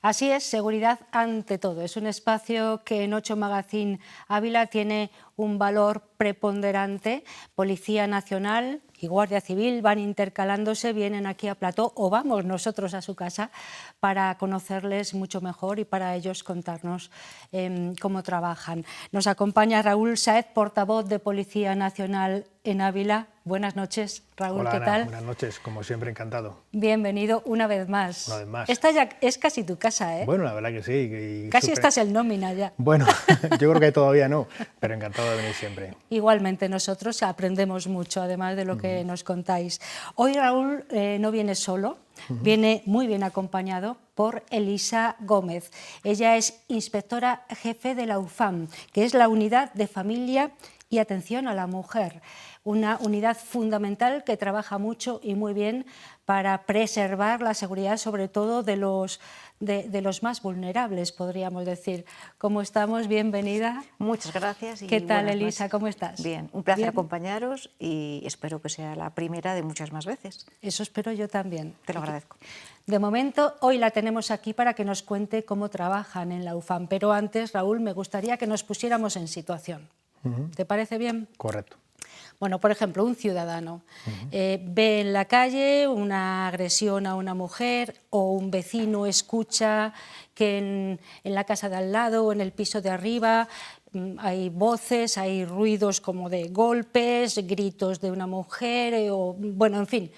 Así es, seguridad ante todo. Es un espacio que en 8 Magazine Ávila tiene un valor preponderante. Policía Nacional y Guardia Civil van intercalándose, vienen aquí a Plató o vamos nosotros a su casa para conocerles mucho mejor y para ellos contarnos cómo trabajan. Nos acompaña Raúl Sáez, portavoz de Policía Nacional en Ávila. Buenas noches, Raúl. Hola, ¿qué Ana, tal? buenas noches, como siempre, encantado. Bienvenido una vez más. Una vez más. Esta ya es casi tu casa, ¿eh? Bueno, la verdad que sí. Casi estás en nómina ya. Bueno, yo creo que todavía no, pero encantado de venir siempre. Igualmente nosotros aprendemos mucho, además de lo que nos contáis. Hoy Raúl no viene solo, viene muy bien acompañado por Elisa Gómez. Ella es inspectora jefe de la UFAM, que es la Unidad de Familia y Atención a la Mujer, una unidad fundamental que trabaja mucho y muy bien para preservar la seguridad, sobre todo de los más vulnerables, podríamos decir. ¿Cómo estamos? Bienvenida. Muchas gracias. ¿Qué tal, Elisa? ¿Cómo estás? Bien, un placer Bien. acompañaros y espero que sea la primera de muchas más veces. Eso espero yo también. Te lo agradezco. De momento, hoy la tenemos aquí para que nos cuente cómo trabajan en la UFAM, pero antes, Raúl, me gustaría que nos pusiéramos en situación. ¿Te parece bien? Correcto. Bueno, por ejemplo, un ciudadano ve en la calle una agresión a una mujer o un vecino escucha que en la casa de al lado o en el piso de arriba hay voces, hay ruidos como de golpes, gritos de una mujer, bueno, en fin.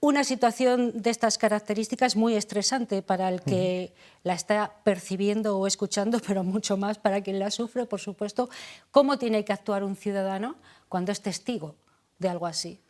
Una situación de estas características muy estresante para el que la está percibiendo o escuchando, pero mucho más para quien la sufre, por supuesto. ¿Cómo tiene que actuar un ciudadano cuando es testigo de algo así?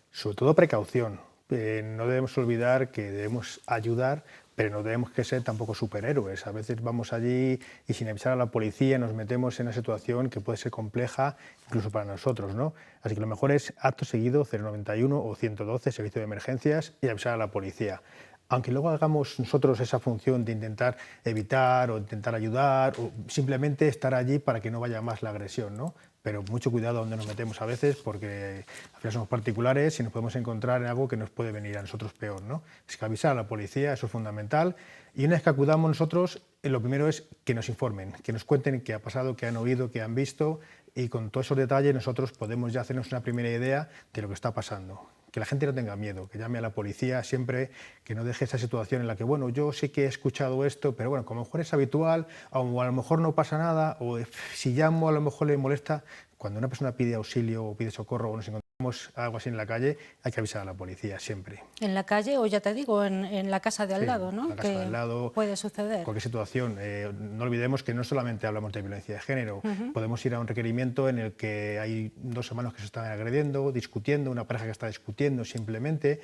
Sobre todo precaución. No debemos olvidar que debemos ayudar, pero no debemos que ser tampoco superhéroes. A veces vamos allí y sin avisar a la policía nos metemos en una situación que puede ser compleja incluso para nosotros, ¿no? Así que lo mejor es acto seguido 091 o 112, servicio de emergencias, y avisar a la policía. Aunque luego hagamos nosotros esa función de intentar evitar o intentar ayudar o simplemente estar allí para que no vaya más la agresión, ¿no? Pero mucho cuidado donde nos metemos a veces porque al final somos particulares y nos podemos encontrar en algo que nos puede venir a nosotros peor, ¿no? Es que avisar a la policía, eso es fundamental. Y una vez que acudamos nosotros, lo primero es que nos informen, que nos cuenten qué ha pasado, qué han oído, qué han visto, y con todos esos detalles nosotros podemos ya hacernos una primera idea de lo que está pasando. Que la gente no tenga miedo, que llame a la policía siempre, que no deje esa situación en la que, bueno, yo sí que he escuchado esto, pero bueno, como a lo mejor es habitual, o a lo mejor no pasa nada, o si llamo a lo mejor le molesta. Cuando una persona pide auxilio o pide socorro o nos encontramos algo así en la calle, hay que avisar a la policía siempre. En la calle o, ya te digo, en la casa de al lado, ¿no? En la casa de al lado, puede suceder. Cualquier situación. No olvidemos que no solamente hablamos de violencia de género, podemos ir a un requerimiento en el que hay dos hermanos que se están agrediendo, discutiendo, una pareja que está discutiendo simplemente.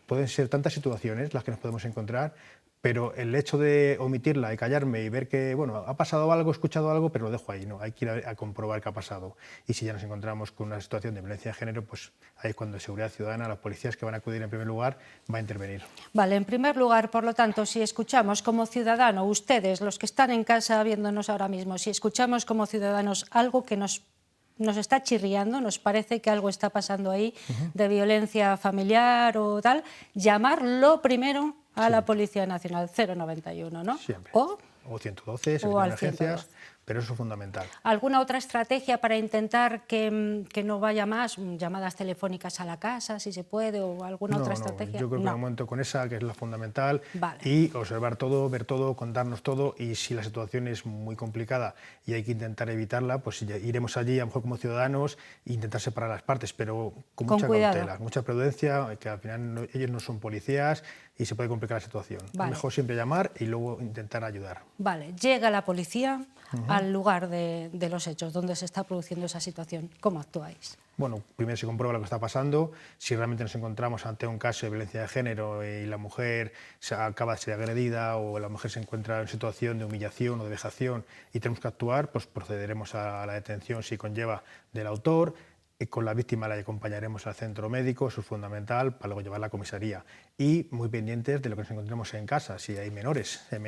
Pueden ser tantas situaciones las que nos podemos encontrar, pero el hecho de omitirla y callarme y ver que, bueno, ha pasado algo, he escuchado algo, pero lo dejo ahí, ¿no? Hay que ir a comprobar qué ha pasado. Y si ya nos encontramos con una situación de violencia de género, pues ahí es cuando Seguridad Ciudadana, las policías que van a acudir en primer lugar, va a intervenir. Vale, en primer lugar, por lo tanto, si escuchamos como ciudadano, ustedes, los que están en casa viéndonos ahora mismo, si escuchamos como ciudadanos algo que nos está chirriando, nos parece que algo está pasando ahí de violencia familiar o tal, llamarlo primero a la Policía Nacional, 091, ¿no? Siempre. O 112, servicio de emergencias, pero eso es fundamental. ¿Alguna otra estrategia para intentar que no vaya más? Llamadas telefónicas a la casa, si se puede, o alguna otra estrategia. Yo creo que de momento con esa, que es la fundamental, vale. Y observar todo, ver todo, contarnos todo, y si la situación es muy complicada y hay que intentar evitarla, pues ya iremos allí, a lo mejor como ciudadanos, e intentar separar las partes, pero con mucha cautela, con mucha prudencia, que al final ellos no son policías y se puede complicar la situación. Vale. Es mejor siempre llamar y luego intentar ayudar. Vale, llega la policía al lugar de los hechos, donde se está produciendo esa situación. ¿Cómo actuáis? Bueno, primero se comprueba lo que está pasando. Si realmente nos encontramos ante un caso de violencia de género y la mujer acaba de ser agredida o la mujer se encuentra en situación de humillación o de vejación y tenemos que actuar, pues procederemos a la detención si conlleva del autor. Con la víctima la acompañaremos al centro médico, eso es fundamental, para luego llevarla a la comisaría. y muy pendientes de lo que nos encontramos en casa. Si hay menores, hay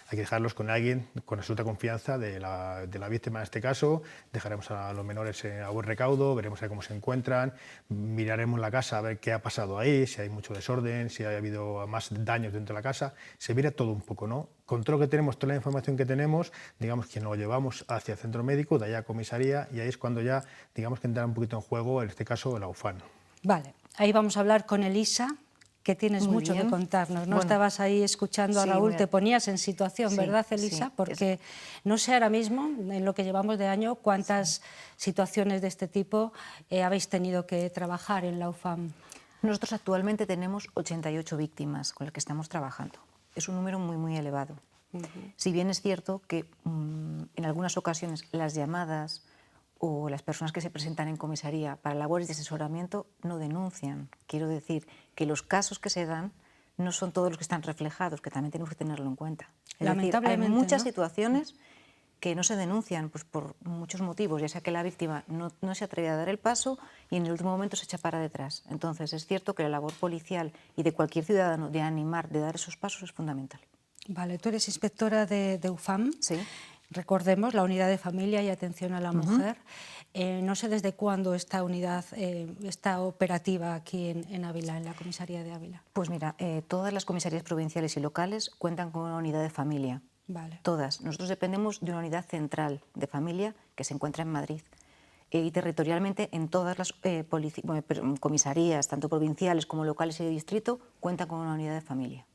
que dejarlos con alguien con absoluta confianza de la víctima en este caso. Dejaremos a los menores a buen recaudo, veremos a ver cómo se encuentran, miraremos la casa a ver qué ha pasado ahí, si hay mucho desorden, si ha habido más daños dentro de la casa. Se mira todo un poco, ¿no? Con todo lo que tenemos, toda la información que tenemos, digamos que nos lo llevamos hacia el centro médico, de allá a comisaría, y ahí es cuando ya, digamos que entra un poquito en juego, en este caso, la UFAN. Vale, ahí vamos a hablar con Elisa, que tienes Muy mucho bien. que contarnos, ¿no? Bueno, estabas ahí escuchando a sí, Raúl, mira. te ponías en situación, Sí, ¿verdad, Elisa? sí, Porque no sé ahora mismo, en lo que llevamos de año, cuántas situaciones de este tipo habéis tenido que trabajar en la UFAM. Nosotros actualmente tenemos 88 víctimas con las que estamos trabajando. Es un número muy, muy elevado. Si bien es cierto que en algunas ocasiones las llamadas o las personas que se presentan en comisaría para labores de asesoramiento no denuncian. Quiero decir que los casos que se dan no son todos los que están reflejados, que también tenemos que tenerlo en cuenta. Es decir, hay Lamentablemente, muchas ¿no? situaciones que no se denuncian pues, por muchos motivos, ya sea que la víctima no se atreve a dar el paso y en el último momento se echa para detrás. Entonces, es cierto que la labor policial y de cualquier ciudadano de animar, de dar esos pasos es fundamental. Vale, tú eres inspectora de UFAM. Sí. Recordemos la unidad de familia y atención a la mujer. No sé desde cuándo esta unidad está operativa aquí en Ávila, en la comisaría de Ávila. Pues mira, todas las comisarías provinciales y locales cuentan con una unidad de familia. Vale. Todas. Nosotros dependemos de una unidad central de familia que se encuentra en Madrid. Y territorialmente en todas las comisarías, tanto provinciales como locales y de distrito, cuentan con una unidad de familia.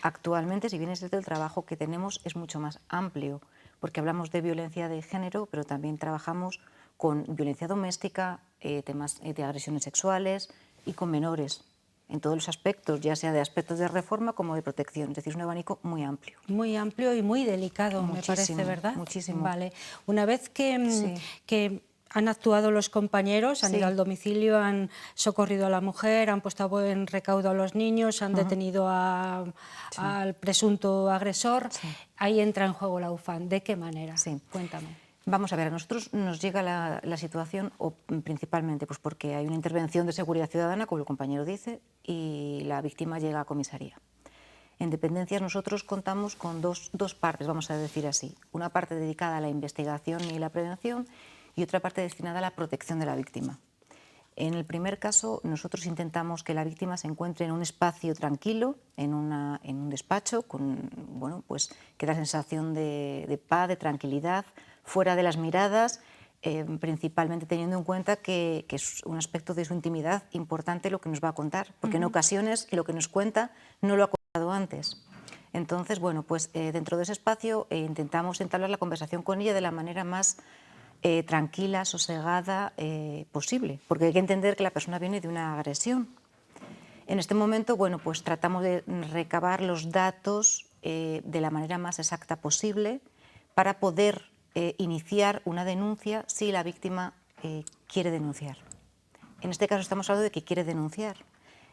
Actualmente, si bien es cierto, el trabajo que tenemos es mucho más amplio, porque hablamos de violencia de género, pero también trabajamos con violencia doméstica, temas de agresiones sexuales y con menores, en todos los aspectos, ya sea de aspectos de reforma como de protección, es decir, es un abanico muy amplio. Muy amplio y muy delicado, me parece, ¿verdad? Muchísimo. Vale. Una vez que, Sí. que han actuado los compañeros, han Sí. ido al domicilio, han socorrido a la mujer, han puesto a buen recaudo a los niños, han detenido al presunto agresor, ahí entra en juego la UFAN. ¿De qué manera? Sí. Cuéntame. Vamos a ver, a nosotros nos llega la situación principalmente pues porque hay una intervención de seguridad ciudadana, como el compañero dice, y la víctima llega a comisaría. En dependencias nosotros contamos con dos partes, vamos a decir así. Una parte dedicada a la investigación y la prevención y otra parte destinada a la protección de la víctima. En el primer caso, nosotros intentamos que la víctima se encuentre en un espacio tranquilo, en un despacho, pues, que da sensación de paz, de tranquilidad, fuera de las miradas, principalmente teniendo en cuenta que es un aspecto de su intimidad importante lo que nos va a contar, porque en ocasiones lo que nos cuenta no lo ha contado antes. Entonces, bueno, pues dentro de ese espacio intentamos entablar la conversación con ella de la manera más tranquila, sosegada posible, porque hay que entender que la persona viene de una agresión. En este momento, bueno, pues tratamos de recabar los datos de la manera más exacta posible para poder iniciar una denuncia si la víctima quiere denunciar. En este caso estamos hablando de que quiere denunciar.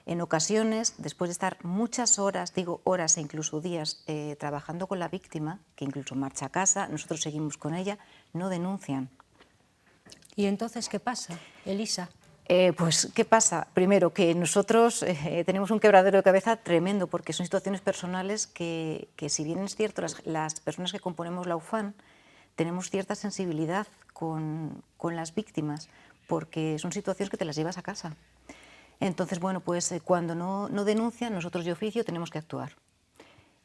En ocasiones, después de estar muchas horas, digo horas e incluso días, trabajando con la víctima, que incluso marcha a casa, nosotros seguimos con ella, no denuncian. ¿Y entonces qué pasa, Elisa? Pues, ¿qué pasa? Primero, que nosotros tenemos un quebradero de cabeza tremendo, porque son situaciones personales que si bien es cierto, las personas que componemos la UFAN tenemos cierta sensibilidad con las víctimas, porque son situaciones que te las llevas a casa. Entonces, bueno, pues cuando no denuncian, nosotros de oficio tenemos que actuar.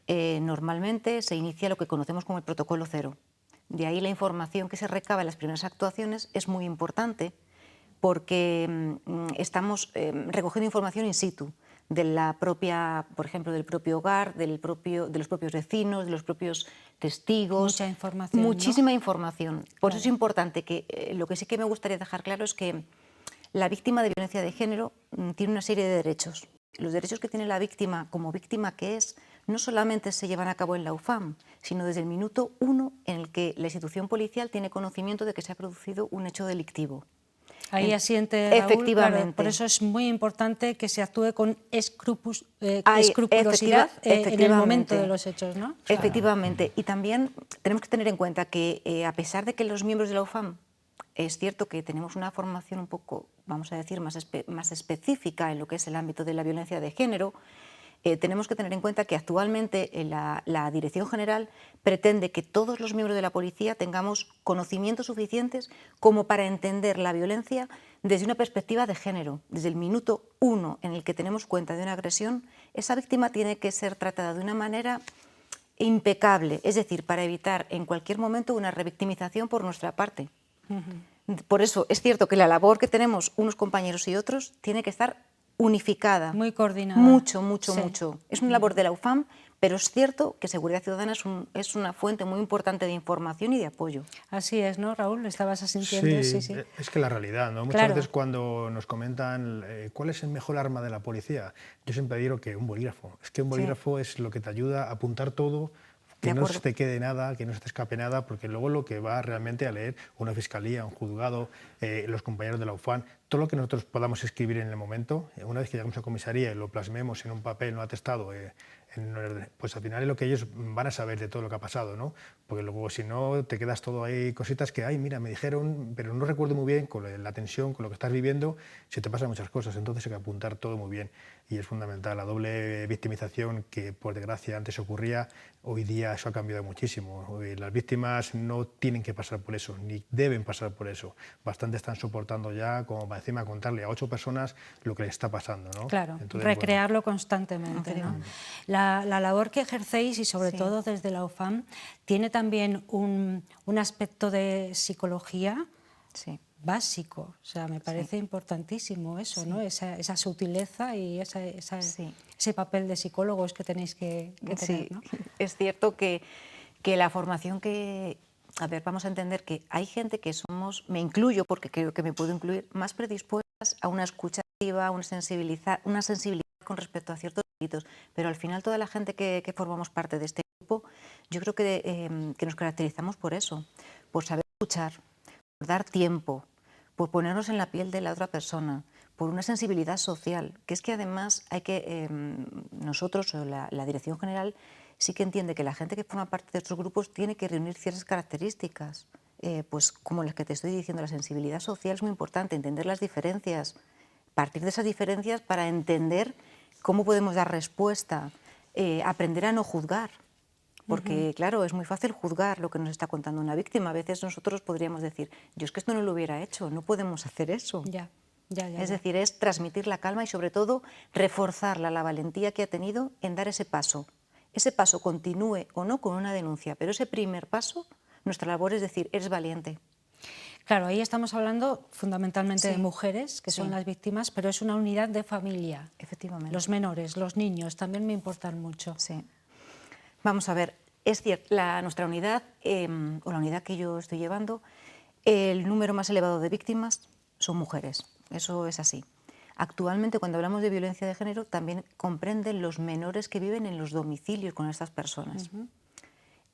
Normalmente se inicia lo que conocemos como el protocolo cero. De ahí la información que se recaba en las primeras actuaciones es muy importante porque estamos recogiendo información in situ de la propia, por ejemplo, del propio hogar, de los propios vecinos, de los propios testigos. Mucha información, muchísima ¿no? información. Por eso es importante que lo que sí que me gustaría dejar claro es que la víctima de violencia de género tiene una serie de derechos. Los derechos que tiene la víctima como víctima que es, no solamente se llevan a cabo en la UFAM, sino desde el minuto 1 en el que la institución policial tiene conocimiento de que se ha producido un hecho delictivo. Ahí asiente Raúl, efectivamente. Claro, por eso es muy importante que se actúe con escrupulosidad en el momento de los hechos, ¿no? O sea, efectivamente. Y también tenemos que tener en cuenta que a pesar de que los miembros de la UFAM es cierto que tenemos una formación un poco, vamos a decir, más específica en lo que es el ámbito de la violencia de género. Tenemos que tener en cuenta que actualmente la Dirección General pretende que todos los miembros de la policía tengamos conocimientos suficientes como para entender la violencia desde una perspectiva de género. Desde el minuto 1 en el que tenemos cuenta de una agresión, esa víctima tiene que ser tratada de una manera impecable, es decir, para evitar en cualquier momento una revictimización por nuestra parte. Por eso es cierto que la labor que tenemos unos compañeros y otros tiene que estar unificada. Muy coordinada. Mucho. Sí. Es una labor de la UFAM, pero es cierto que Seguridad Ciudadana es una fuente muy importante de información y de apoyo. Así es, ¿no, Raúl? ¿Lo estabas asintiendo? Sí, Sí. es que la realidad, ¿no? Muchas Claro. veces cuando nos comentan cuál es el mejor arma de la policía, yo siempre digo que un bolígrafo. Es que un bolígrafo es lo que te ayuda a apuntar todo, que no se te quede nada, que no se te escape nada, porque luego lo que va realmente a leer una fiscalía, un juzgado, los compañeros de la UFAM, todo lo que nosotros podamos escribir en el momento, una vez que llegamos a comisaría y lo plasmemos en un papel no atestado, pues al final es lo que ellos van a saber de todo lo que ha pasado, ¿no? Porque luego si no te quedas todo ahí, cositas que, ay, mira, me dijeron, pero no recuerdo muy bien, con la tensión, con lo que estás viviendo, se te pasan muchas cosas, entonces hay que apuntar todo muy bien y es fundamental. La doble victimización que por desgracia antes ocurría, hoy día eso ha cambiado muchísimo. Hoy las víctimas no tienen que pasar por eso, ni deben pasar por eso. Bastante están soportando ya como para encima contarle a 8 personas lo que les está pasando, ¿no? Claro, entonces, recrearlo constantemente, ¿no? La labor que ejercéis, y sobre todo desde la UFAM, tiene también un aspecto de psicología básico. O sea, me parece importantísimo eso, ¿no? Esa sutileza y ese papel de psicólogos que tenéis que tener, ¿no? Es cierto que la formación que... A ver, vamos a entender que hay gente que somos, me incluyo porque creo que me puedo incluir, más predispuestas a una escucha activa, una sensibilidad con respecto a ciertos delitos, pero al final toda la gente que formamos parte de este grupo, yo creo que nos caracterizamos por eso, por saber escuchar, por dar tiempo, por ponernos en la piel de la otra persona, por una sensibilidad social, que es que además hay que, nosotros o la Dirección General sí que entiende que la gente que forma parte de estos grupos tiene que reunir ciertas características, pues como las que te estoy diciendo, la sensibilidad social es muy importante, entender las diferencias, partir de esas diferencias para entender cómo podemos dar respuesta, aprender a no juzgar, porque claro, es muy fácil juzgar lo que nos está contando una víctima. A veces nosotros podríamos decir, yo es que esto no lo hubiera hecho, no podemos hacer eso. Es decir, es transmitir la calma y sobre todo reforzarla, la valentía que ha tenido en dar ese paso. Ese paso continúe o no con una denuncia, pero ese primer paso, nuestra labor es decir, eres valiente. Claro, ahí estamos hablando fundamentalmente de mujeres, que son las víctimas, pero es una unidad de familia. Efectivamente. Los menores, los niños, también me importan mucho. Sí. Vamos a ver, es cierto, nuestra unidad, o la unidad que yo estoy llevando, el número más elevado de víctimas son mujeres, eso es así. Actualmente, cuando hablamos de violencia de género, también comprenden los menores que viven en los domicilios con estas personas.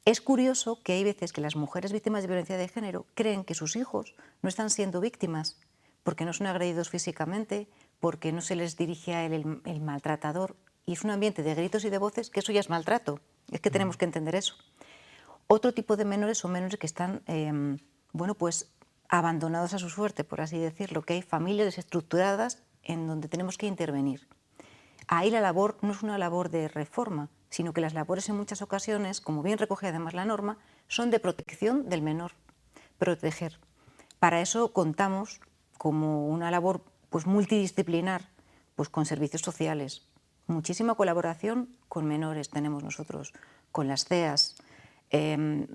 Es curioso que hay veces que las mujeres víctimas de violencia de género creen que sus hijos no están siendo víctimas porque no son agredidos físicamente, porque no se les dirige a él el maltratador, y es un ambiente de gritos y de voces que eso ya es maltrato. Es que tenemos que entender eso. Otro tipo de menores son menores que están, bueno, pues abandonados a su suerte, por así decirlo, que hay familias desestructuradas en donde tenemos que intervenir. Ahí la labor no es una labor de reforma, sino que las labores en muchas ocasiones, como bien recoge además la norma, son de protección del menor, proteger. Para eso contamos como una labor pues, multidisciplinar, pues, con servicios sociales. Muchísima colaboración con menores tenemos nosotros, con las CEAS,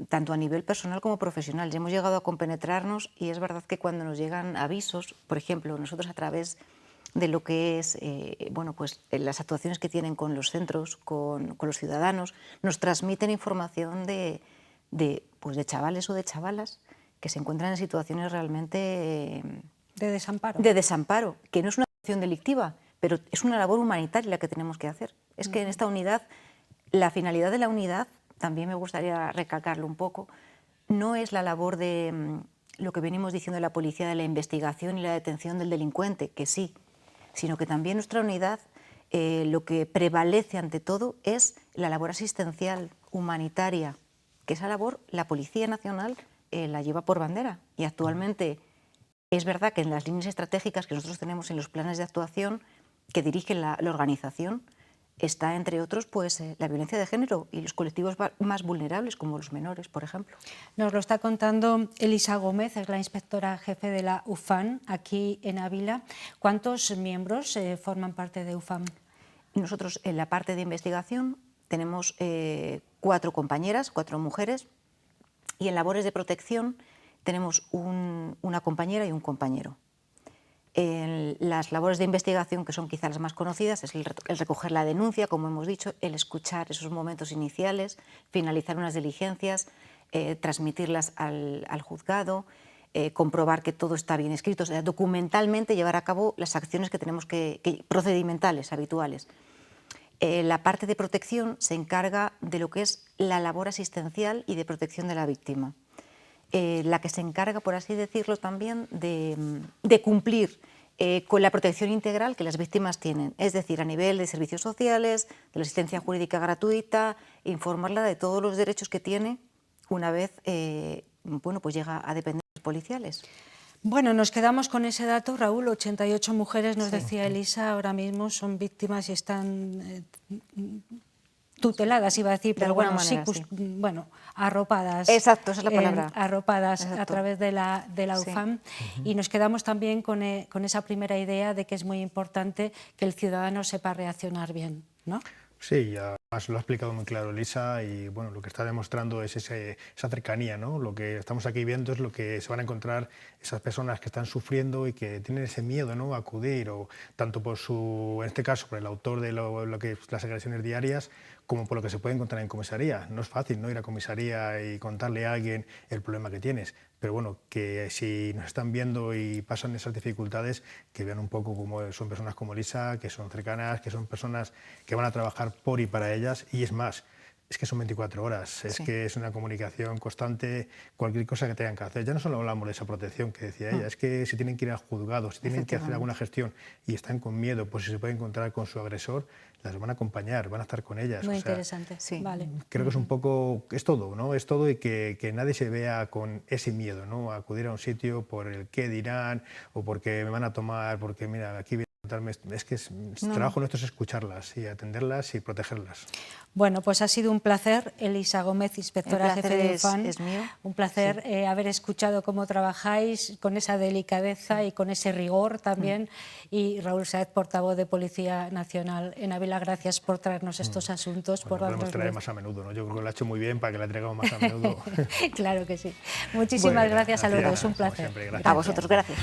tanto a nivel personal como profesional. Ya hemos llegado a compenetrarnos y es verdad que cuando nos llegan avisos, por ejemplo, nosotros a través de lo que es bueno, pues, las actuaciones que tienen con los centros, con los ciudadanos, nos transmiten información de chavales o de chavalas que se encuentran en situaciones realmente de desamparo. De desamparo, que no es una acción delictiva, pero es una labor humanitaria la que tenemos que hacer. Es que en esta unidad, la finalidad de la unidad, también me gustaría recalcarlo un poco, no es la labor de lo que venimos diciendo de la policía, de la investigación y la detención del delincuente, que sí, sino que también nuestra unidad lo que prevalece ante todo es la labor asistencial, humanitaria, que esa labor la Policía Nacional la lleva por bandera y actualmente Es verdad que en las líneas estratégicas que nosotros tenemos en los planes de actuación que dirigen la organización, está, entre otros, pues, la violencia de género y los colectivos más vulnerables, como los menores, por ejemplo. Nos lo está contando Elisa Gómez, es la inspectora jefe de la UFAM aquí en Ávila. ¿Cuántos miembros forman parte de UFAM? Nosotros, en la parte de investigación, tenemos 4 compañeras, 4 mujeres, y en labores de protección tenemos una compañera y un compañero. En las labores de investigación, que son quizás las más conocidas, es el recoger la denuncia, como hemos dicho, el escuchar esos momentos iniciales, finalizar unas diligencias, transmitirlas al juzgado, comprobar que todo está bien escrito, o sea, documentalmente llevar a cabo las acciones que tenemos procedimentales, habituales. La parte de protección se encarga de lo que es la labor asistencial y de protección de la víctima. La que se encarga, por así decirlo, también de cumplir con la protección integral que las víctimas tienen, es decir, a nivel de servicios sociales, de la asistencia jurídica gratuita, informarla de todos los derechos que tiene una vez bueno, pues llega a dependencias policiales. Bueno, nos quedamos con ese dato, Raúl, 88 mujeres, nos Sí. decía Elisa, ahora mismo son víctimas y están tuteladas, iba a decir, De pero alguna bueno, manera, sí, sí. bueno, arropadas. Exacto, esa es la palabra. Arropadas Exacto. a través de la Sí. UFAM. Y nos quedamos también con esa primera idea de que es muy importante que el ciudadano sepa reaccionar bien, ¿no? Sí, además lo ha explicado muy claro Elisa y bueno, lo que está demostrando es esa cercanía, ¿no? Lo que estamos aquí viendo es lo que se van a encontrar esas personas que están sufriendo y que tienen ese miedo, ¿no?, a acudir, o tanto por en este caso, por el autor de lo que es las agresiones diarias, como por lo que se puede encontrar en comisaría. No es fácil, ¿no?, ir a comisaría y contarle a alguien el problema que tienes, pero bueno, que si nos están viendo y pasan esas dificultades, que vean un poco cómo son personas como Elisa, que son cercanas, que son personas que van a trabajar por y para ellas, y es más, es que son 24 horas, es Sí. que es una comunicación constante, cualquier cosa que tengan que hacer. Ya no solo hablamos de esa protección que decía ella, es que si tienen que ir al juzgado, si tienen que hacer alguna gestión y están con miedo, pues si se pueden encontrar con su agresor, las van a acompañar, van a estar con ellas. Muy o sea, interesante, sí. vale. creo que es un poco, es todo, ¿no? Es todo, y que nadie se vea con ese miedo, ¿no?, a acudir a un sitio por el qué dirán o porque me van a tomar, porque mira, aquí viene a contarme esto. Es que el trabajo nuestro es escucharlas y atenderlas y protegerlas. Bueno, pues ha sido un placer, Elisa Gómez, inspectora jefe de UFAM. Es mío. Un placer haber escuchado cómo trabajáis con esa delicadeza y con ese rigor también. Y Raúl Sáez, portavoz de Policía Nacional en Ávila, gracias por traernos estos asuntos. Bueno, por podemos darnos traer luz. más a menudo, ¿no? Yo creo que lo ha hecho muy bien para que la traigamos más a menudo. Claro que sí. Muchísimas gracias a los dos, un como placer. siempre, gracias. A vosotros, gracias.